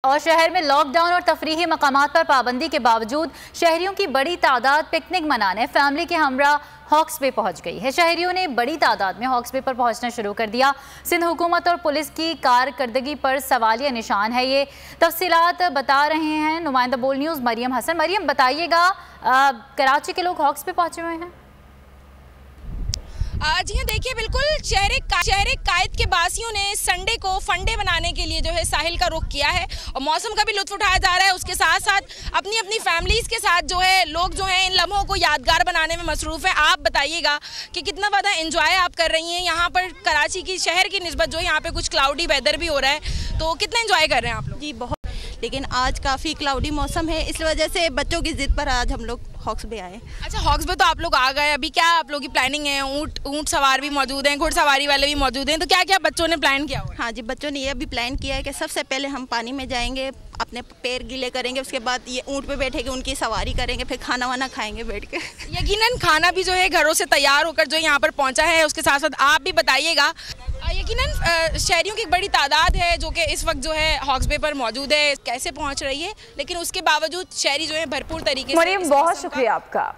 और शहर में लॉकडाउन और तफरीही मकामात पर पाबंदी के बावजूद शहरियों की बड़ी तादाद पिकनिक मनाने फैमिली के हमरा हॉक्स बे पहुंच गई है। शहरियों ने बड़ी तादाद में हॉक्स बे पर पहुंचना शुरू कर दिया। सिंध हुकूमत और पुलिस की कारकर्दगी पर सवालिया निशान है। ये तफसीलात बता रहे हैं नुमाइंदा बोल न्यूज़ मरियम हसन। मरियम, बताइएगा, कराची के लोग हॉक्स पे पहुंचे हुए हैं। जी हाँ, देखिए, बिल्कुल शहर कायद के बासियों ने संडे को फंडे बनाने के लिए जो है साहिल का रुख किया है और मौसम का भी लुत्फ उठाया जा रहा है। उसके साथ साथ अपनी अपनी फैमिलीज़ के साथ जो है लोग जो है इन लम्हों को यादगार बनाने में मसरूफ़ है। आप बताइएगा कि कितना ज़्यादा एंजॉय आप कर रही हैं यहाँ पर। कराची की शहर की निस्बत जो है यहाँ पे कुछ क्लाउडी वेदर भी हो रहा है, तो कितना एंजॉय कर रहे हैं आप लोग? जी बहुत, लेकिन आज काफ़ी क्लाउडी मौसम है, इस वजह से बच्चों की ज़िद पर आज हम लोग हॉक्स बे आए। अच्छा, हॉक्स बे तो आप लोग आ गए, अभी क्या आप लोगों की प्लानिंग है? ऊँट सवार भी मौजूद हैं, घुड़सवारी वाले भी मौजूद हैं, तो क्या क्या बच्चों ने प्लान किया हुआ है? हाँ जी, बच्चों ने ये भी प्लान किया है कि सबसे पहले हम पानी में जाएंगे, अपने पैर गीले करेंगे, उसके बाद ये ऊँट पे बैठेंगे, उनकी सवारी करेंगे, फिर खाना वाना खाएंगे बैठ के। यकीनन खाना भी जो है घरों से तैयार होकर जो यहाँ पर पहुँचा है। उसके साथ साथ आप भी बताइएगा, यकीनन शहरियों की एक बड़ी तादाद है जो कि इस वक्त जो है हॉक्स बे पर मौजूद है, कैसे पहुँच रही है, लेकिन उसके बावजूद शहरी जो है भरपूर तरीके से। मरियम, बहुत शुक्रिया आपका।